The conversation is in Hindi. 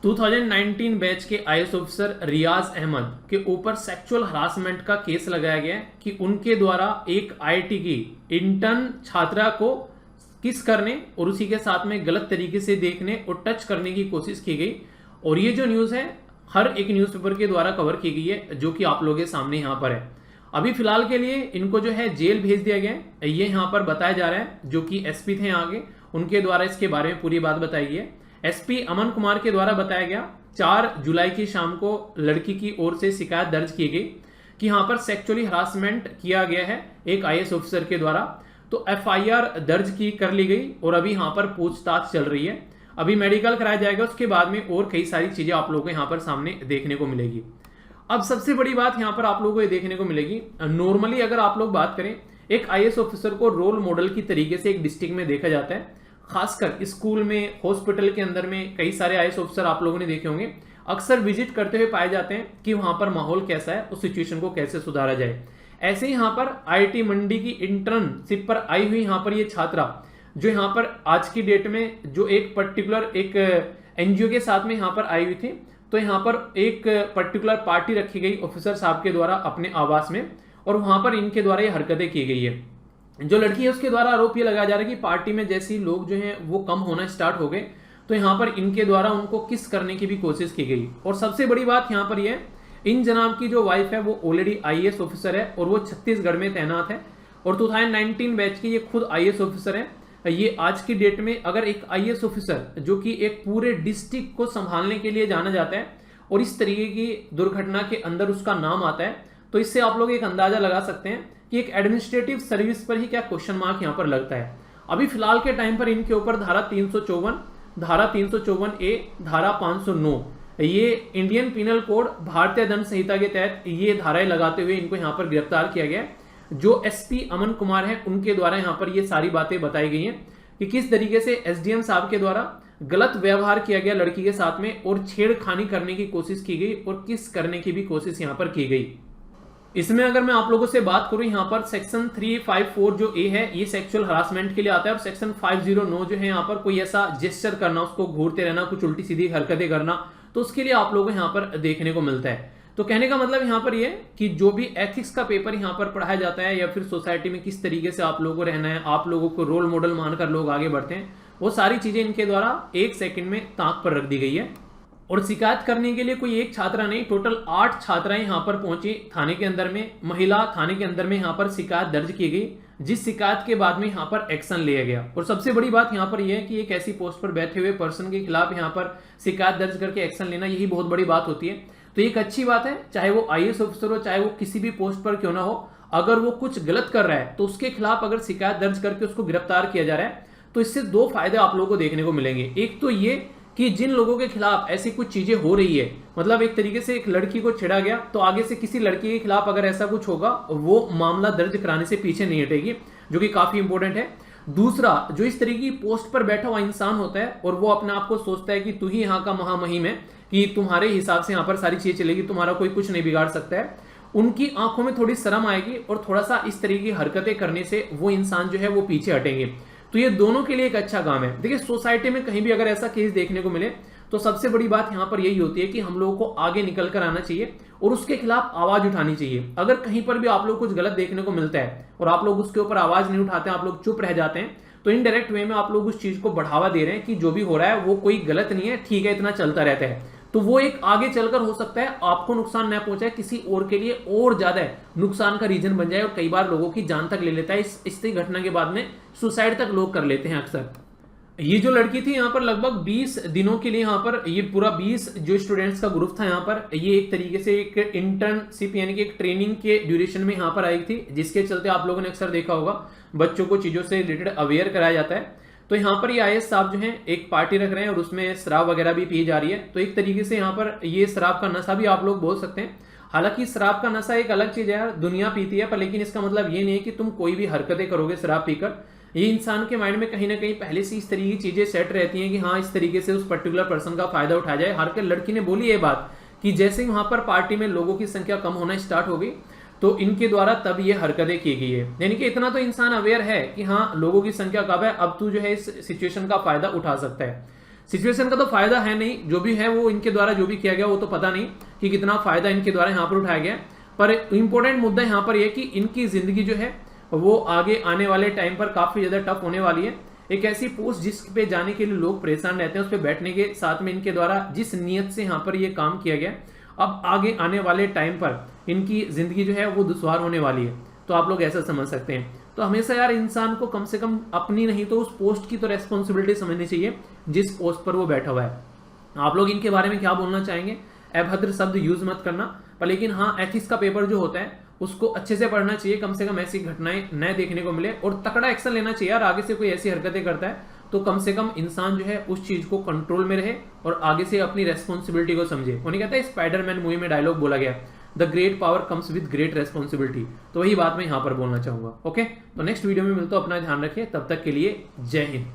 2019 बैच के आईएएस ऑफिसर रियाज अहमद के ऊपर सेक्सुअल हरासमेंट का केस लगाया गया है कि उनके द्वारा एक आईआईटी की इंटर्न छात्रा को किस करने और उसी के साथ में गलत तरीके से देखने और टच करने की कोशिश की गई। और ये जो न्यूज़ है हर एक न्यूज़पेपर के द्वारा कवर की गई है, जो कि आप लोगों के सामने यहाँ पर है। अभी फिलहाल के लिए इनको जो है जेल भेज दिया गया है, ये यहाँ पर बताया जा रहा है। जो कि एसपी थे आगे, उनके द्वारा इसके बारे में पूरी बात बताई गई है। एसपी अमन कुमार के द्वारा बताया गया 4 जुलाई की शाम को लड़की की ओर से शिकायत दर्ज की गई कि यहाँ पर सेक्सुअली हरासमेंट किया गया है एक आईएएस ऑफिसर के द्वारा। तो एफआईआर दर्ज की कर ली गई और अभी यहाँ पर पूछताछ चल रही है। अभी मेडिकल कराया जाएगा, उसके बाद में और कई सारी चीजें आप लोगों को यहाँ पर सामने देखने को मिलेगी। अब सबसे बड़ी बात यहाँ पर आप लोगों को ये देखने को मिलेगी, नॉर्मली अगर आप लोग बात करें, एक आईएएस ऑफिसर को रोल मॉडल की तरीके से एक डिस्ट्रिक्ट में देखा जाता है। खासकर स्कूल में, हॉस्पिटल के अंदर में कई सारे आईएएस ऑफिसर आप लोगों ने देखे होंगे, अक्सर विजिट करते हुए पाए जाते हैं कि वहां पर माहौल कैसा है, उस सिचुएशन को कैसे सुधारा जाए। ऐसे ही यहाँ पर आईआईटी मंडी की इंटर्नशिप पर आई हुई यहाँ पर ये छात्रा, जो यहाँ पर आज की डेट में जो एक पर्टिकुलर एक एनजीओ के साथ में यहाँ पर आई हुई थी, तो यहाँ पर एक पर्टिकुलर पार्टी रखी गई ऑफिसर साहब के द्वारा अपने आवास में, और वहां पर इनके द्वारा ये हरकतें की गई है। जो लड़की है उसके द्वारा आरोप ये लगाया जा रहा है कि पार्टी में जैसे ही लोग जो हैं वो कम होना स्टार्ट हो गए, तो यहाँ पर इनके द्वारा उनको किस करने की भी कोशिश की गई। और सबसे बड़ी बात यहाँ पर यह, इन जनाब की जो वाइफ है वो ऑलरेडी आईएएस ऑफिसर है और वो छत्तीसगढ़ में तैनात है और 2019 बैच की ये खुद आईएएस ऑफिसर है। ये आज की डेट में अगर एक आईएएस ऑफिसर जो कि एक पूरे डिस्ट्रिक्ट को संभालने के लिए जाना जाता है और इस तरीके की दुर्घटना के अंदर उसका नाम आता है, तो इससे आप लोग एक अंदाजा लगा सकते हैं कि एक एडमिनिस्ट्रेटिव सर्विस पर ही क्या क्वेश्चन मार्क यहाँ पर लगता है। अभी फिलहाल के टाइम पर इनके ऊपर धारा 354, धारा 354A, धारा 509, ये इंडियन पिनल कोड भारतीय दंड संहिता के तहत ये धाराएं लगाते हुए इनको यहाँ पर गिरफ्तार किया गया। जो एसपी अमन कुमार है उनके द्वारा यहाँ पर ये सारी बातें बताई गई हैं कि किस तरीके से एसडीएम साहब के द्वारा गलत व्यवहार किया गया लड़की के साथ में और छेड़खानी करने की कोशिश की गई और किस करने की भी कोशिश यहाँ पर की गई। इसमें अगर मैं आप लोगों से बात करूं, यहाँ पर सेक्शन 354 जो ए है ये सेक्सुअल हरासमेंट के लिए आता है, और सेक्शन 509 जो है यहाँ पर कोई ऐसा जेस्चर करना, उसको घूरते रहना, कुछ उल्टी सीधी हरकतें करना, तो उसके लिए आप लोगों को यहाँ पर देखने को मिलता है। तो कहने का मतलब यहाँ पर ये कि जो भी एथिक्स का पेपर यहाँ पर पढ़ाया जाता है या फिर सोसाइटी में किस तरीके से आप लोगों को रहना है, आप लोगों को रोल मॉडल मानकर लोग आगे बढ़ते हैं, वो सारी चीजें इनके द्वारा 1 सेकंड में ताक पर रख दी गई है। और शिकायत करने के लिए कोई एक छात्रा नहीं, टोटल 8 छात्राएं यहाँ पर पहुंची थाने के अंदर में, महिला थाने के अंदर में यहाँ पर शिकायत दर्ज की गई, जिस शिकायत के बाद में यहाँ पर एक्शन लिया गया। और सबसे बड़ी बात यहाँ पर यह है कि एक ऐसी पोस्ट पर बैठे हुए पर्सन के खिलाफ यहाँ पर शिकायत दर्ज करके एक्शन लेना, यही बहुत बड़ी बात होती है। तो एक अच्छी बात है, चाहे वो आईएएस ऑफिसर हो, चाहे वो किसी भी पोस्ट पर क्यों ना हो, अगर वो कुछ गलत कर रहा है तो उसके खिलाफ अगर शिकायत दर्ज करके उसको गिरफ्तार किया जा रहा है, तो इससे 2 फायदे आप लोगों को देखने को मिलेंगे। एक तो ये कि जिन लोगों के खिलाफ ऐसी कुछ चीजें हो रही है, मतलब एक तरीके से एक लड़की को छेड़ा गया, तो आगे से किसी लड़की के खिलाफ अगर ऐसा कुछ होगा वो मामला दर्ज कराने से पीछे नहीं हटेगी, जो कि काफी इंपॉर्टेंट है। दूसरा, जो इस तरीके की पोस्ट पर बैठा हुआ इंसान होता है और वो अपने आप को सोचता है कि तू ही यहाँ का महामहिम है, कि तुम्हारे हिसाब से यहाँ पर सारी चीजें चलेगी, तुम्हारा कोई कुछ नहीं बिगाड़ सकता है, उनकी आंखों में थोड़ी शर्म आएगी और थोड़ा सा इस तरीके की हरकतें करने से वो इंसान जो है वो पीछे हटेंगे। तो ये दोनों के लिए एक अच्छा काम है। देखिए, सोसाइटी में कहीं भी अगर ऐसा केस देखने को मिले तो सबसे बड़ी बात यहाँ पर यही होती है कि हम लोगों को आगे निकल कर आना चाहिए और उसके खिलाफ आवाज उठानी चाहिए। अगर कहीं पर भी आप लोग कुछ गलत देखने को मिलता है और आप लोग उसके ऊपर आवाज नहीं उठाते हैं, आप लोग चुप रह जाते हैं, तो इनडायरेक्ट वे में आप लोग उस चीज को बढ़ावा दे रहे हैं कि जो भी हो रहा है वो कोई गलत नहीं है, ठीक है, इतना चलता रहता है। तो वो एक आगे चलकर हो सकता है आपको नुकसान न पहुंचाए, किसी और के लिए और ज्यादा नुकसान का रीजन बन जाए और कई बार लोगों की जान तक ले लेता है। इस घटना के बाद में सुसाइड तक लोग कर लेते हैं अक्सर। ये जो लड़की थी यहाँ पर लगभग 20 दिनों के लिए यहाँ पर ये पूरा 20 जो स्टूडेंट्स का ग्रुप था यहाँ पर, ये एक तरीके से एक इंटर्नशिप यानी कि एक ट्रेनिंग के ड्यूरेशन में यहाँ पर आई थी, जिसके चलते आप लोगों ने अक्सर देखा होगा बच्चों को चीजों से रिलेटेड अवेयर कराया जाता है। तो यहाँ पर ये आईएएस साहब जो हैं एक पार्टी रख रहे हैं और उसमें शराब वगैरह भी पी जा रही है। तो एक तरीके से यहाँ पर ये शराब का नशा भी आप लोग बोल सकते हैं। हालांकि शराब का नशा एक अलग चीज है यार, दुनिया पीती है, पर लेकिन इसका मतलब ये नहीं है कि तुम कोई भी हरकतें करोगे शराब पीकर। ये इंसान के माइंड में कहीं ना कहीं पहले से इस तरीके की चीजें सेट रहती हैं कि हाँ, इस तरीके से उस पर्टिकुलर पर्सन का फायदा उठाया जाए। हर लड़की ने बोली ये बात कि जैसे ही वहां पर पार्टी में लोगों की संख्या कम होना स्टार्ट हो गई तो इनके द्वारा तब ये हरकतें की गई है। यानी कि इतना तो इंसान अवेयर है कि हाँ, लोगों की संख्या कम है, अब तू जो है इस सिचुएशन का फायदा उठा सकता है। सिचुएशन का तो फायदा है नहीं, जो भी है वो इनके द्वारा जो भी किया गया वो तो पता नहीं कि कितना फायदा इनके द्वारा यहाँ पर उठाया गया, पर इंपॉर्टेंट मुद्दा यहाँ पर यह कि इनकी जिंदगी जो है वो आगे आने वाले टाइम पर काफी ज्यादा टफ होने वाली है। एक ऐसी पोस्ट जिस पे जाने के लिए लोग परेशान रहते हैं, उस पर बैठने के साथ में इनके द्वारा जिस नियत से यहाँ पर ये काम किया गया, अब आगे आने वाले टाइम पर इनकी जिंदगी जो है वो दुश्वार होने वाली है। तो आप लोग ऐसा समझ सकते हैं। तो हमेशा यार इंसान को कम से कम अपनी नहीं तो उस पोस्ट की तो रेस्पॉन्सिबिलिटी समझनी चाहिए जिस पोस्ट पर वो बैठा हुआ है। आप लोग इनके बारे में क्या बोलना चाहेंगे? अभद्र शब्द यूज मत करना, पर लेकिन हाँ एथिक्स का पेपर जो होता है उसको अच्छे से पढ़ना चाहिए, कम से कम ऐसी घटनाएं न देखने को मिले और तकड़ा एक्शन लेना चाहिए यार। आगे से कोई ऐसी हरकतें करता है तो कम से कम इंसान जो है उस चीज को कंट्रोल में रहे और आगे से अपनी रेस्पॉन्सिबिलिटी को समझे। उन्हें कहता है स्पाइडरमैन मूवी में डायलॉग बोला गया, the great power comes with great responsibility. तो वही बात मैं यहाँ पर बोलना चाहूंगा। ओके, तो नेक्स्ट वीडियो में मिलता हूं, अपना ध्यान रखिए, तब तक के लिए जय हिंद।